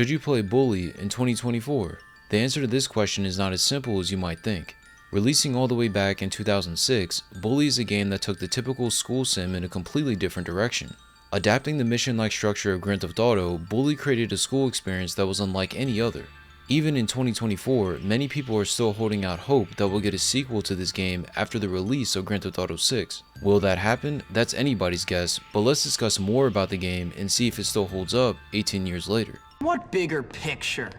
Should you play Bully in 2024? The answer to this question is not as simple as you might think. Releasing all the way back in 2006, Bully is a game that took the typical school sim in a completely different direction. Adapting the mission-like structure of Grand Theft Auto, Bully created a school experience that was unlike any other. Even in 2024, many people are still holding out hope that we'll get a sequel to this game after the release of Grand Theft Auto 6. Will that happen? That's anybody's guess, but let's discuss more about the game and see if it still holds up 18 years later. What bigger picture?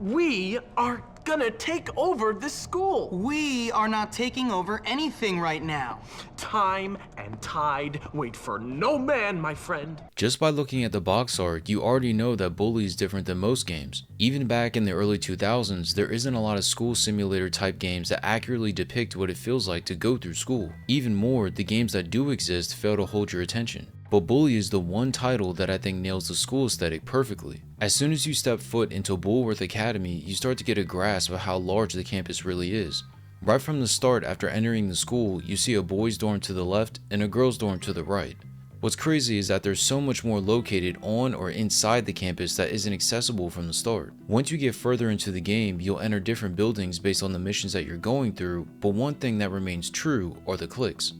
We are gonna take over this school. We are not taking over anything right now. Time and tide wait for no man, my friend. Just by looking at the box art, you already know that Bully is different than most games. Even back in the early 2000s, there isn't a lot of school simulator type games that accurately depict what it feels like to go through school. Even more, the games that do exist fail to hold your attention. But Bully is the one title that I think nails the school aesthetic perfectly. As soon as you step foot into Bulworth Academy, you start to get a grasp of how large the campus really is. Right from the start, after entering the school, you see a boys' dorm to the left and a girls' dorm to the right. What's crazy is that there's so much more located on or inside the campus that isn't accessible from the start. Once you get further into the game, you'll enter different buildings based on the missions that you're going through, but one thing that remains true are the cliques.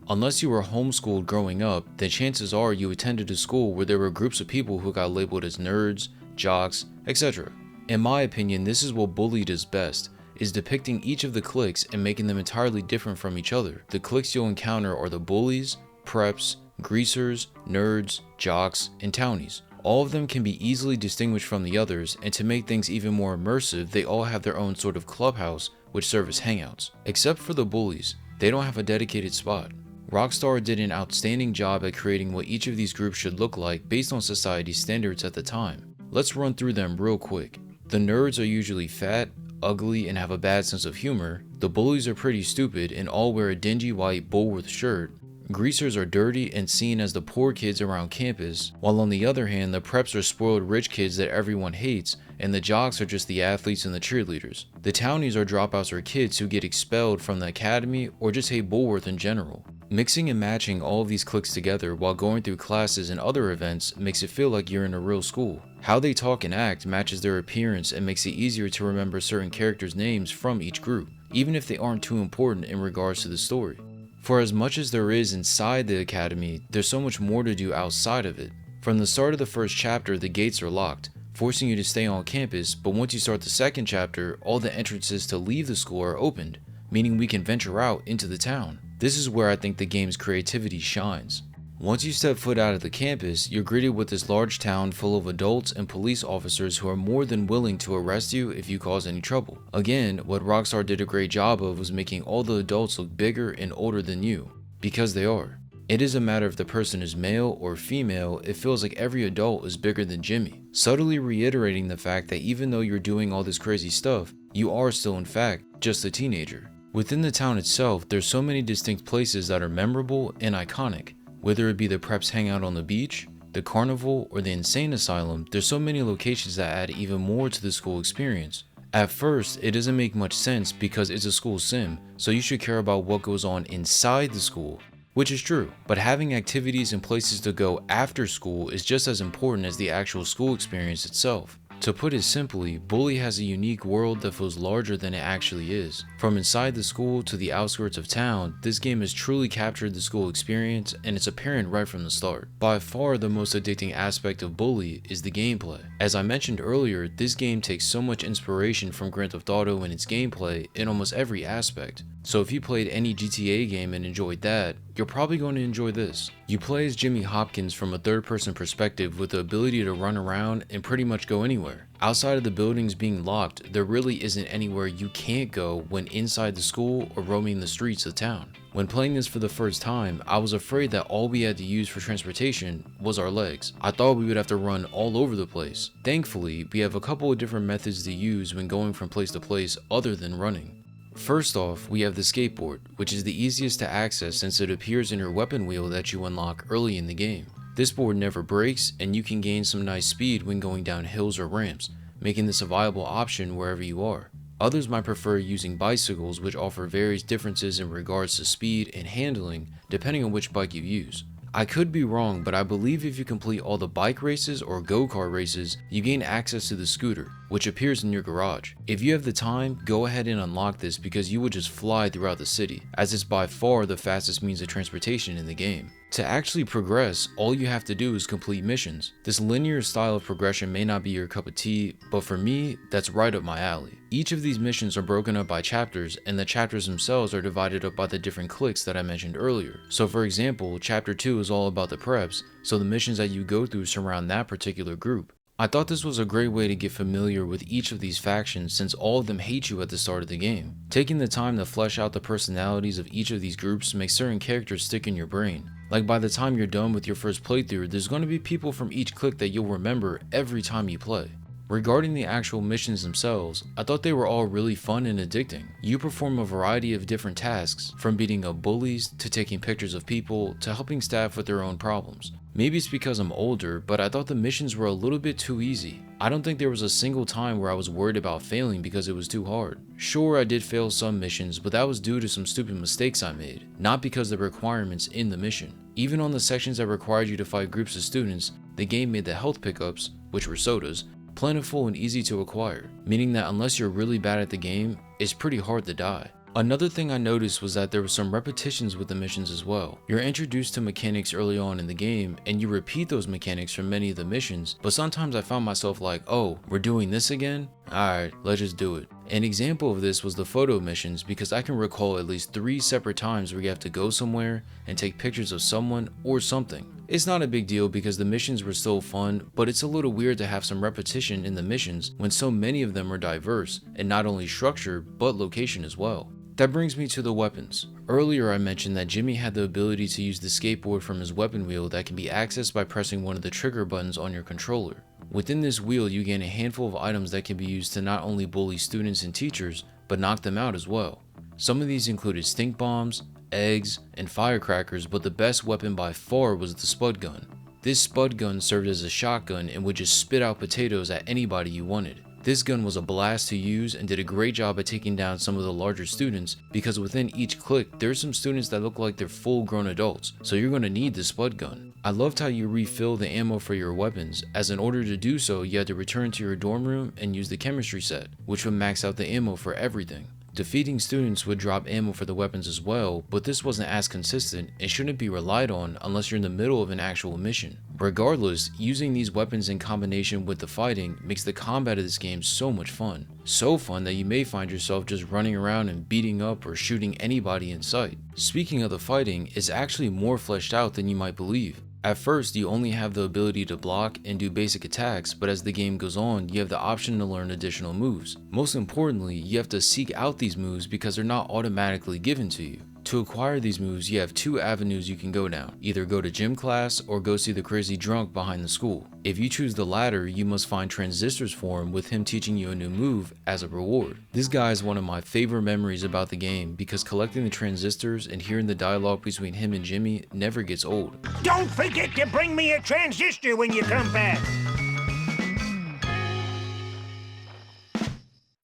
Unless you were homeschooled growing up, then chances are you attended a school where there were groups of people who got labeled as nerds, jocks, etc. In my opinion, this is what Bully does best, is depicting each of the cliques and making them entirely different from each other. The cliques you'll encounter are the bullies, preps, greasers, nerds, jocks, and townies. All of them can be easily distinguished from the others, and to make things even more immersive, they all have their own sort of clubhouse which serve as hangouts. Except for the bullies, they don't have a dedicated spot. Rockstar did an outstanding job at creating what each of these groups should look like based on society's standards at the time. Let's run through them real quick. The nerds are usually fat, ugly, and have a bad sense of humor. The bullies are pretty stupid and all wear a dingy white Bulworth shirt. Greasers are dirty and seen as the poor kids around campus, while on the other hand, the preps are spoiled rich kids that everyone hates, and the jocks are just the athletes and the cheerleaders. The townies are dropouts or kids who get expelled from the academy or just hate Bulworth in general. Mixing and matching all of these cliques together while going through classes and other events makes it feel like you're in a real school. How they talk and act matches their appearance and makes it easier to remember certain characters' names from each group, even if they aren't too important in regards to the story. For as much as there is inside the academy, there's so much more to do outside of it. From the start of the first chapter, the gates are locked, forcing you to stay on campus, but once you start the second chapter, all the entrances to leave the school are opened, meaning we can venture out into the town. This is where I think the game's creativity shines. Once you step foot out of the campus, you're greeted with this large town full of adults and police officers who are more than willing to arrest you if you cause any trouble. Again, what Rockstar did a great job of was making all the adults look bigger and older than you, because they are. It is a matter if the person is male or female, it feels like every adult is bigger than Jimmy, subtly reiterating the fact that even though you're doing all this crazy stuff, you are still in fact just a teenager. Within the town itself, there's so many distinct places that are memorable and iconic. Whether it be the preps hangout on the beach, the carnival, or the insane asylum, there's so many locations that add even more to the school experience. At first, it doesn't make much sense because it's a school sim, so you should care about what goes on inside the school, which is true, but having activities and places to go after school is just as important as the actual school experience itself. To put it simply, Bully has a unique world that feels larger than it actually is. From inside the school to the outskirts of town, this game has truly captured the school experience, and it's apparent right from the start. By far the most addicting aspect of Bully is the gameplay. As I mentioned earlier, this game takes so much inspiration from Grand Theft Auto in its gameplay in almost every aspect. So if you played any GTA game and enjoyed that, you're probably going to enjoy this. You play as Jimmy Hopkins from a third-person perspective with the ability to run around and pretty much go anywhere. Outside of the buildings being locked, there really isn't anywhere you can't go when inside the school or roaming the streets of town. When playing this for the first time, I was afraid that all we had to use for transportation was our legs. I thought we would have to run all over the place. Thankfully, we have a couple of different methods to use when going from place to place other than running. First off, we have the skateboard, which is the easiest to access since it appears in your weapon wheel that you unlock early in the game. This board never breaks, and you can gain some nice speed when going down hills or ramps, making this a viable option wherever you are. Others might prefer using bicycles, which offer various differences in regards to speed and handling depending on which bike you use. I could be wrong, but I believe if you complete all the bike races or go-kart races, you gain access to the scooter, which appears in your garage. If you have the time, go ahead and unlock this because you would just fly throughout the city, as it's by far the fastest means of transportation in the game. To actually progress, all you have to do is complete missions. This linear style of progression may not be your cup of tea, but for me, that's right up my alley. Each of these missions are broken up by chapters, and the chapters themselves are divided up by the different cliques that I mentioned earlier. So for example, chapter 2 is all about the preps, so the missions that you go through surround that particular group. I thought this was a great way to get familiar with each of these factions since all of them hate you at the start of the game. Taking the time to flesh out the personalities of each of these groups makes certain characters stick in your brain. Like by the time you're done with your first playthrough, there's going to be people from each clique that you'll remember every time you play. Regarding the actual missions themselves, I thought they were all really fun and addicting. You perform a variety of different tasks, from beating up bullies, to taking pictures of people, to helping staff with their own problems. Maybe it's because I'm older, but I thought the missions were a little bit too easy. I don't think there was a single time where I was worried about failing because it was too hard. Sure, I did fail some missions, but that was due to some stupid mistakes I made, not because of the requirements in the mission. Even on the sections that required you to fight groups of students, the game made the health pickups, which were sodas, plentiful and easy to acquire, meaning that unless you're really bad at the game, it's pretty hard to die. Another thing I noticed was that there were some repetitions with the missions as well. You're introduced to mechanics early on in the game, and you repeat those mechanics from many of the missions, but sometimes I found myself like, oh, we're doing this again? Alright, let's just do it. An example of this was the photo missions, because I can recall at least 3 separate times where you have to go somewhere and take pictures of someone or something. It's not a big deal because the missions were still fun, but it's a little weird to have some repetition in the missions when so many of them are diverse, in not only structure, but location as well. That brings me to the weapons. Earlier I mentioned that Jimmy had the ability to use the skateboard from his weapon wheel that can be accessed by pressing one of the trigger buttons on your controller. Within this wheel you gain a handful of items that can be used to not only bully students and teachers, but knock them out as well. Some of these included stink bombs, eggs, and firecrackers, but the best weapon by far was the spud gun. This spud gun served as a shotgun and would just spit out potatoes at anybody you wanted. This gun was a blast to use and did a great job at taking down some of the larger students because within each clique there's some students that look like they're full grown adults, so you're going to need the spud gun. I loved how you refill the ammo for your weapons, as in order to do so you had to return to your dorm room and use the chemistry set, which would max out the ammo for everything. Defeating students would drop ammo for the weapons as well, but this wasn't as consistent and shouldn't be relied on unless you're in the middle of an actual mission. Regardless, using these weapons in combination with the fighting makes the combat of this game so much fun. So fun that you may find yourself just running around and beating up or shooting anybody in sight. Speaking of the fighting, it's actually more fleshed out than you might believe. At first, you only have the ability to block and do basic attacks, but as the game goes on, you have the option to learn additional moves. Most importantly, you have to seek out these moves because they're not automatically given to you. To acquire these moves, you have 2 avenues you can go down. Either go to gym class or go see the crazy drunk behind the school. If you choose the latter, you must find Transistor's form with him teaching you a new move as a reward. This guy is one of my favorite memories about the game because collecting the transistors and hearing the dialogue between him and Jimmy never gets old. Don't forget to bring me a transistor when you come back.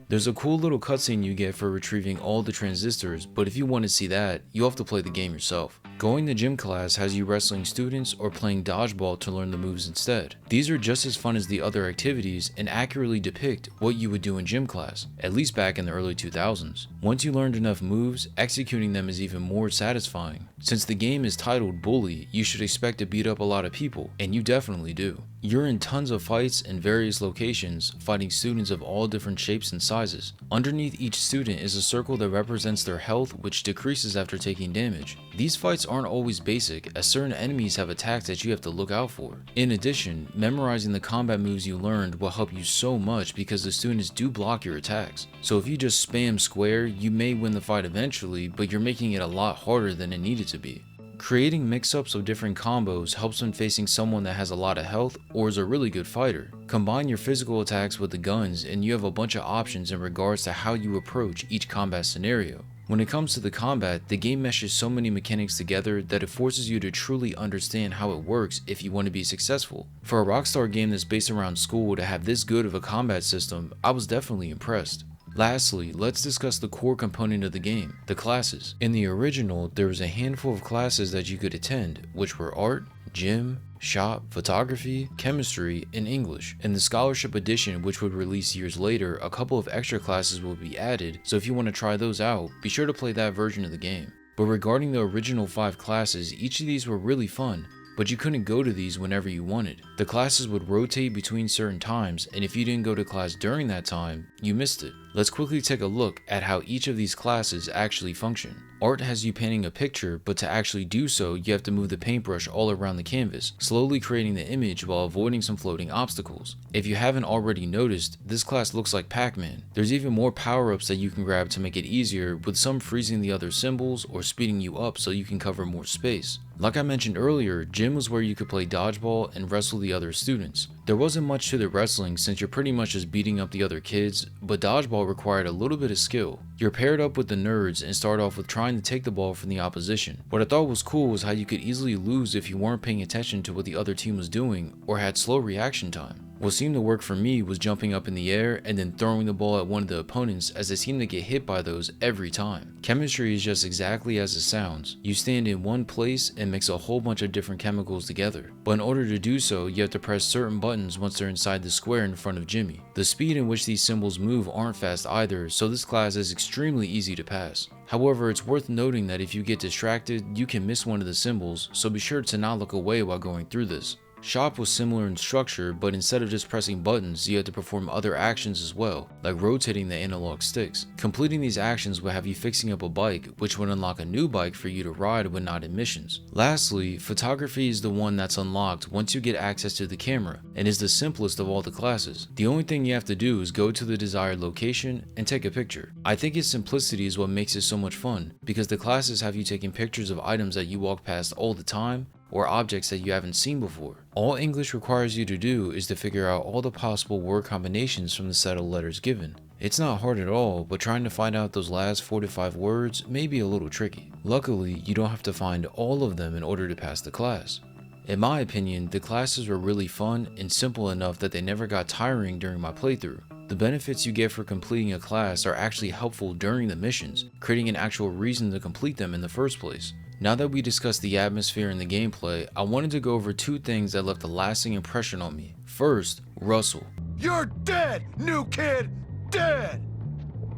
There's a cool little cutscene you get for retrieving all the transistors, but if you want to see that, you have to play the game yourself. Going to gym class has you wrestling students or playing dodgeball to learn the moves instead. These are just as fun as the other activities and accurately depict what you would do in gym class, at least back in the early 2000s. Once you learned enough moves, executing them is even more satisfying. Since the game is titled Bully, you should expect to beat up a lot of people, and you definitely do. You're in tons of fights in various locations, fighting students of all different shapes and sizes. Underneath each student is a circle that represents their health, which decreases after taking damage. These fights aren't always basic, as certain enemies have attacks that you have to look out for. In addition, memorizing the combat moves you learned will help you so much because the students do block your attacks. So if you just spam square, you may win the fight eventually, but you're making it a lot harder than it needed to be. Creating mix-ups of different combos helps when facing someone that has a lot of health or is a really good fighter. Combine your physical attacks with the guns and you have a bunch of options in regards to how you approach each combat scenario. When it comes to the combat, the game meshes so many mechanics together that it forces you to truly understand how it works if you want to be successful. For a Rockstar game that's based around school to have this good of a combat system, I was definitely impressed. Lastly, let's discuss the core component of the game, the classes. In the original, there was a handful of classes that you could attend, which were art, gym, shop, photography, chemistry, and English. In the scholarship edition, which would release years later, a couple of extra classes will be added, so if you want to try those out, be sure to play that version of the game. But regarding the original 5 classes, each of these were really fun, but you couldn't go to these whenever you wanted. The classes would rotate between certain times, and if you didn't go to class during that time, you missed it. Let's quickly take a look at how each of these classes actually function. Art has you painting a picture, but to actually do so, you have to move the paintbrush all around the canvas, slowly creating the image while avoiding some floating obstacles. If you haven't already noticed, this class looks like Pac-Man. There's even more power-ups that you can grab to make it easier, with some freezing the other symbols or speeding you up so you can cover more space. Like I mentioned earlier, gym was where you could play dodgeball and wrestle the other students. There wasn't much to the wrestling since you're pretty much just beating up the other kids, but dodgeball required a little bit of skill. You're paired up with the nerds and start off with trying to take the ball from the opposition. What I thought was cool was how you could easily lose if you weren't paying attention to what the other team was doing or had slow reaction time. What seemed to work for me was jumping up in the air and then throwing the ball at one of the opponents, as I seemed to get hit by those every time. Chemistry is just exactly as it sounds. You stand in one place and mix a whole bunch of different chemicals together. But in order to do so, you have to press certain buttons once they're inside the square in front of Jimmy. The speed in which these symbols move aren't fast either, so this class is extremely easy to pass. However, it's worth noting that if you get distracted, you can miss one of the symbols, so be sure to not look away while going through this. Shop was similar in structure, but instead of just pressing buttons, you had to perform other actions as well, like rotating the analog sticks. Completing these actions would have you fixing up a bike, which would unlock a new bike for you to ride when not in missions. Lastly, photography is the one that's unlocked once you get access to the camera, and is the simplest of all the classes. The only thing you have to do is go to the desired location and take a picture. I think its simplicity is what makes it so much fun, because the classes have you taking pictures of items that you walk past all the time, or objects that you haven't seen before. All English requires you to do is to figure out all the possible word combinations from the set of letters given. It's not hard at all, but trying to find out those last 4 to 5 words may be a little tricky. Luckily, you don't have to find all of them in order to pass the class. In my opinion, the classes were really fun and simple enough that they never got tiring during my playthrough. The benefits you get for completing a class are actually helpful during the missions, creating an actual reason to complete them in the first place. Now that we discussed the atmosphere and the gameplay, I wanted to go over 2 things that left a lasting impression on me. First, Russell. You're dead, new kid! Dead!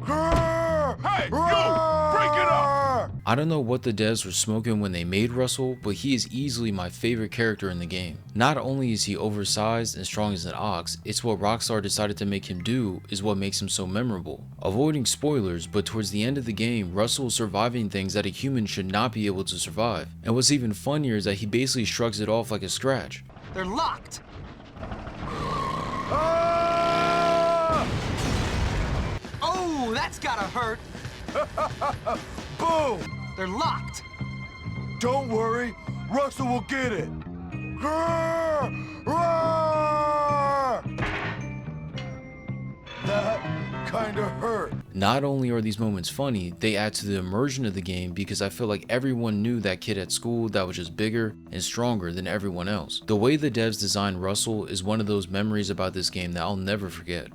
Hey, you! Break it up! I don't know what the devs were smoking when they made Russell, but he is easily my favorite character in the game. Not only is he oversized and strong as an ox, it's what Rockstar decided to make him do is what makes him so memorable. Avoiding spoilers, but towards the end of the game, Russell is surviving things that a human should not be able to survive. And what's even funnier is that he basically shrugs it off like a scratch. They're locked. Oh, that's gotta hurt. Boom! They're locked. Don't worry, Russell will get it. That kinda hurt. Not only are these moments funny, they add to the immersion of the game because I feel like everyone knew that kid at school that was just bigger and stronger than everyone else. The way the devs designed Russell is one of those memories about this game that I'll never forget.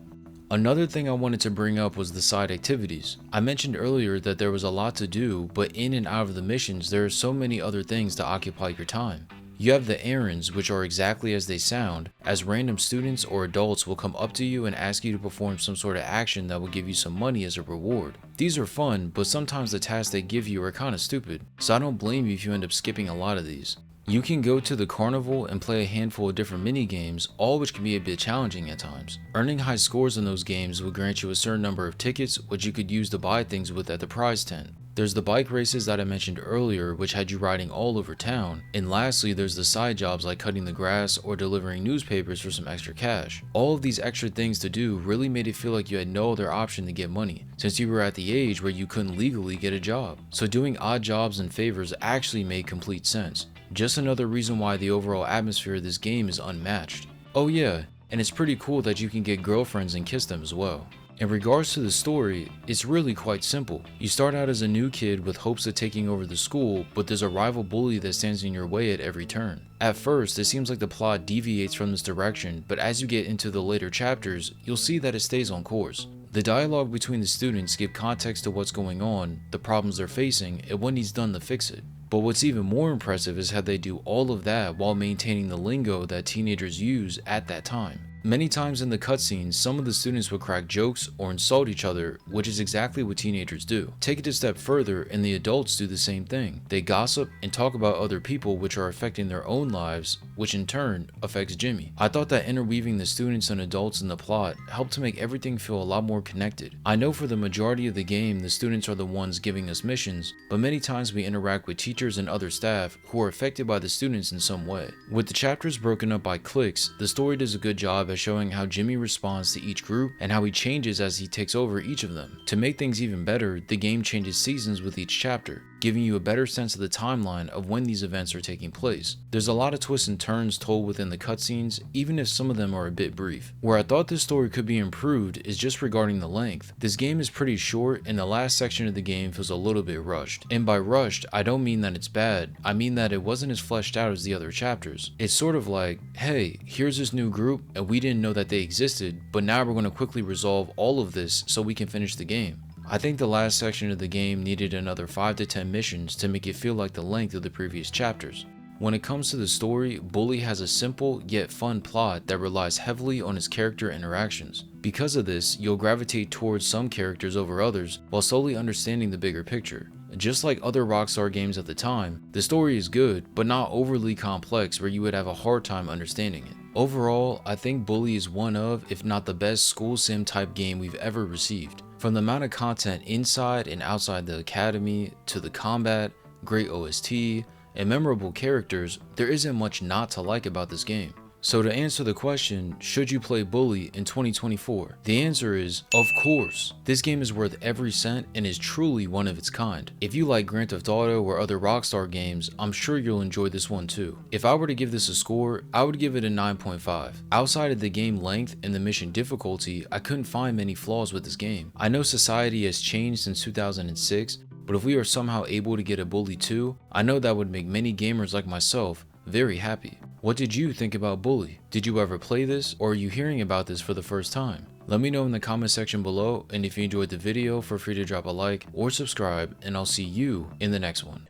Another thing I wanted to bring up was the side activities. I mentioned earlier that there was a lot to do, but in and out of the missions there are so many other things to occupy your time. You have the errands, which are exactly as they sound, as random students or adults will come up to you and ask you to perform some sort of action that will give you some money as a reward. These are fun, but sometimes the tasks they give you are kinda stupid, so I don't blame you if you end up skipping a lot of these. You can go to the carnival and play a handful of different mini games, all which can be a bit challenging at times. Earning high scores in those games will grant you a certain number of tickets, which you could use to buy things with at the prize tent. There's the bike races that I mentioned earlier, which had you riding all over town, and lastly there's the side jobs like cutting the grass or delivering newspapers for some extra cash. All of these extra things to do really made it feel like you had no other option to get money, since you were at the age where you couldn't legally get a job. So doing odd jobs and favors actually made complete sense. Just another reason why the overall atmosphere of this game is unmatched. Oh yeah, and it's pretty cool that you can get girlfriends and kiss them as well. In regards to the story, it's really quite simple. You start out as a new kid with hopes of taking over the school, but there's a rival bully that stands in your way at every turn. At first, it seems like the plot deviates from this direction, but as you get into the later chapters, you'll see that it stays on course. The dialogue between the students give context to what's going on, the problems they're facing, and what needs done to fix it. But what's even more impressive is how they do all of that while maintaining the lingo that teenagers use at that time. Many times in the cutscenes, some of the students would crack jokes or insult each other, which is exactly what teenagers do. Take it a step further, and the adults do the same thing. They gossip and talk about other people which are affecting their own lives, which in turn affects Jimmy. I thought that interweaving the students and adults in the plot helped to make everything feel a lot more connected. I know for the majority of the game, the students are the ones giving us missions, but many times we interact with teachers and other staff who are affected by the students in some way. With the chapters broken up by cliques, the story does a good job at showing how Jimmy responds to each group and how he changes as he takes over each of them. To make things even better, the game changes seasons with each chapter, giving you a better sense of the timeline of when these events are taking place. There's a lot of twists and turns told within the cutscenes, even if some of them are a bit brief. Where I thought this story could be improved is just regarding the length. This game is pretty short and the last section of the game feels a little bit rushed. And by rushed, I don't mean that it's bad, I mean that it wasn't as fleshed out as the other chapters. It's sort of like, hey, here's this new group and we didn't know that they existed, but now we're going to quickly resolve all of this so we can finish the game. I think the last section of the game needed another 5 to 10 missions to make it feel like the length of the previous chapters. When it comes to the story, Bully has a simple yet fun plot that relies heavily on his character interactions. Because of this, you'll gravitate towards some characters over others while slowly understanding the bigger picture. Just like other Rockstar games at the time, the story is good, but not overly complex where you would have a hard time understanding it. Overall, I think Bully is one of, if not the best school sim type game we've ever received. From the amount of content inside and outside the academy, to the combat, great OST, and memorable characters, there isn't much not to like about this game. So to answer the question, should you play Bully in 2024? The answer is, of course. This game is worth every cent and is truly one of its kind. If you like Grand Theft Auto or other Rockstar games, I'm sure you'll enjoy this one too. If I were to give this a score, I would give it a 9.5. Outside of the game length and the mission difficulty, I couldn't find many flaws with this game. I know society has changed since 2006, but if we are somehow able to get a Bully 2, I know that would make many gamers like myself very happy. What did you think about Bully? Did you ever play this, or are you hearing about this for the first time? Let me know in the comment section below, and if you enjoyed the video, feel free to drop a like or subscribe, and I'll see you in the next one.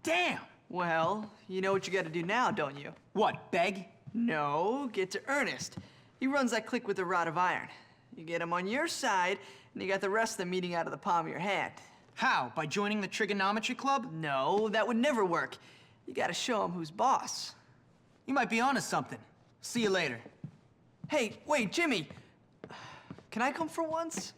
Damn! Well, you know what you gotta do now, don't you? What, beg? No, get to Ernest. He runs that clique with the rod of iron. You get him on your side, and you got the rest of them eating out of the palm of your hand. How? By joining the trigonometry club? No, that would never work. You gotta show him who's boss. You might be onto something. See you later. Hey, wait, Jimmy. Can I come for once?